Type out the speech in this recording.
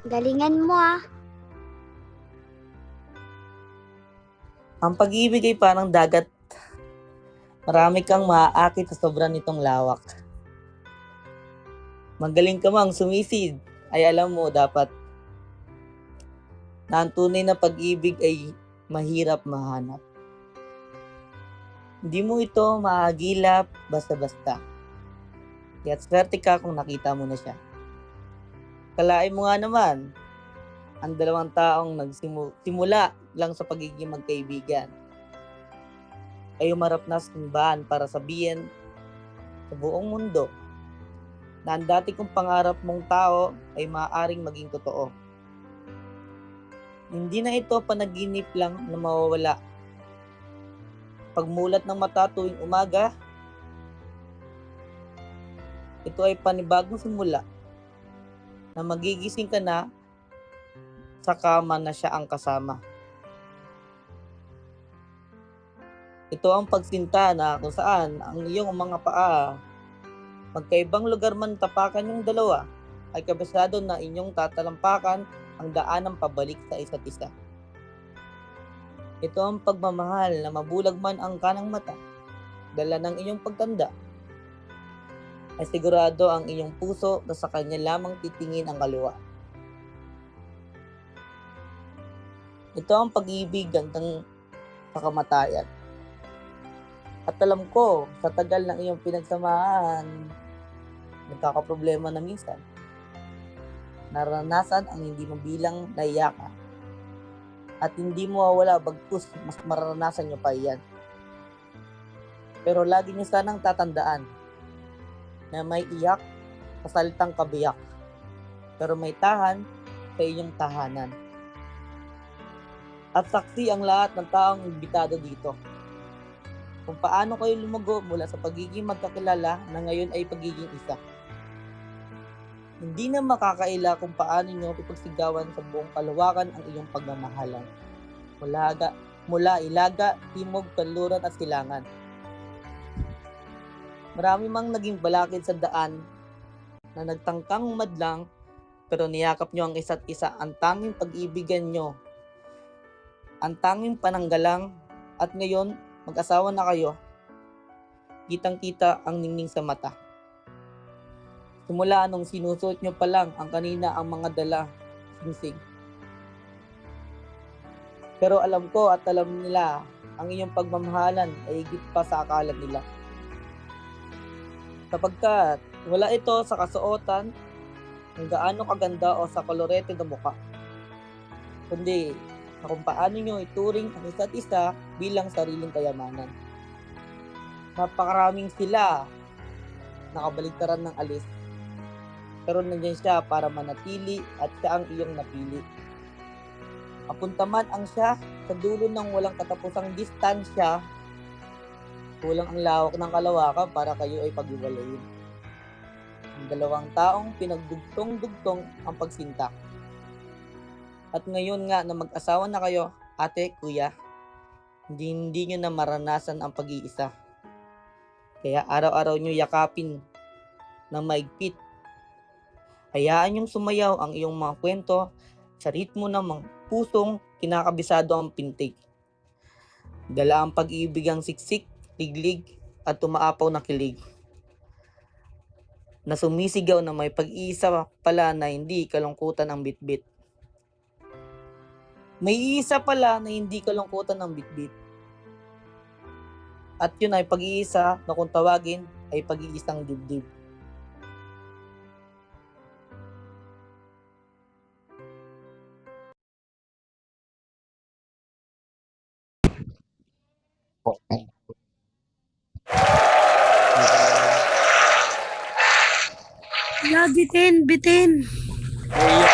Galingan mo ah. Ang pag-ibig ay parang dagat. Marami kang maaakit sa sobrang nitong lawak. Magaling ka mang sumisid, ay alam mo dapat na ang tunay na pag-ibig ay mahirap mahanap. Hindi mo ito mahagilap basta-basta. Kaya't swerte ka kung nakita mo na siya. Kalain mo nga naman, ang dalawang taong nagsimula lang sa pagiging magkaibigan ay umarap na simbahan para sabihin sa buong mundo na ang dati kong pangarap mong tao ay maaaring maging totoo. Hindi na ito panaginip lang na mawawala. Pagmulat ng mata tuwing umaga, ito ay panibagong simula na magigising ka na sa kama na siya ang kasama. Ito ang pagsinta na kung saan ang iyong mga paa, magkaibang lugar man tapakan yung dalawa, ay kabisado na inyong tatalampakan ang daan ng pabalik sa isa't isa. Ito ang pagmamahal na mabulag man ang kanang mata, dala ng iyong pagtanda, ay sigurado ang iyong puso na sa kanya lamang titingin ang kaliwa. Ito ang pag-ibig hanggang sa kamatayan. At alam ko, sa tagal ng iyong pinagsamahan, nagkakaproblema na minsan. Naranasan ang hindi mabilang na iyakan. At hindi mo mawawala bagkus mas maranasan nyo pa iyan. Pero lagi nyo sanang tatandaan na may iyak sa salitang kabiyak, pero may tahan sa inyong tahanan. At saksi ang lahat ng taong imbitado dito kung paano kayo lumago mula sa pagiging magkakilala na ngayon ay pagiging isa. Hindi na makakaila kung paano nyo ipagsigawan sa buong kalawakan ang iyong pagmamahalan. Mula Ilaga, Timog, Kanluran at Silangan. Marami mang naging balakid sa daan na nagtangkang madlang, pero niyakap nyo ang isa't isa, ang tanging pag-ibigan nyo, ang tanging pananggalang, at ngayon mag-asawa na kayo. Kitang-kita ang ningning sa mata. Simula nung sinusuot nyo pa lang ang kanina ang mga dala, singsing. Pero alam ko at alam nila, ang inyong pagmamahalan ay higit pa sa akala nila. Sapagkat wala ito sa kasuotan, kung gaano kaganda o sa kolorete ng mukha, kundi sa kung paano nyo ituring ang isa't isa bilang sariling kayamanan. Napakaraming sila nakabaligtaran ng alis, pero nandiyan siya para manatili at siya ang iyong napili. Apunta man ang siya sa dulo ng walang katapusang distansya, kulang ang lawak ng kalawakan para kayo ay pag-iwalayin. Ang dalawang taong pinagdugtong-dugtong ang pagsinta. At ngayon nga na mag-asawa na kayo, ate, kuya, hindi nyo na maranasan ang pag-iisa. Kaya araw-araw nyo yakapin ng maigpit. Hayaan nyong sumayaw ang iyong mga kwento sa ritmo ng mga pusong kinakabisado ang pintig. Dala ang pag-ibig ang siksik, liglig, at tumaapaw na kilig. Na sumisigaw na may pag-iisa pala na hindi kalungkutan ang bitbit. May isa pala na hindi kalungkutan ang bitbit. At yun ay pag-iisa na kung tawagin ay pag-iisang dibdib. Wala, bitin. Ay,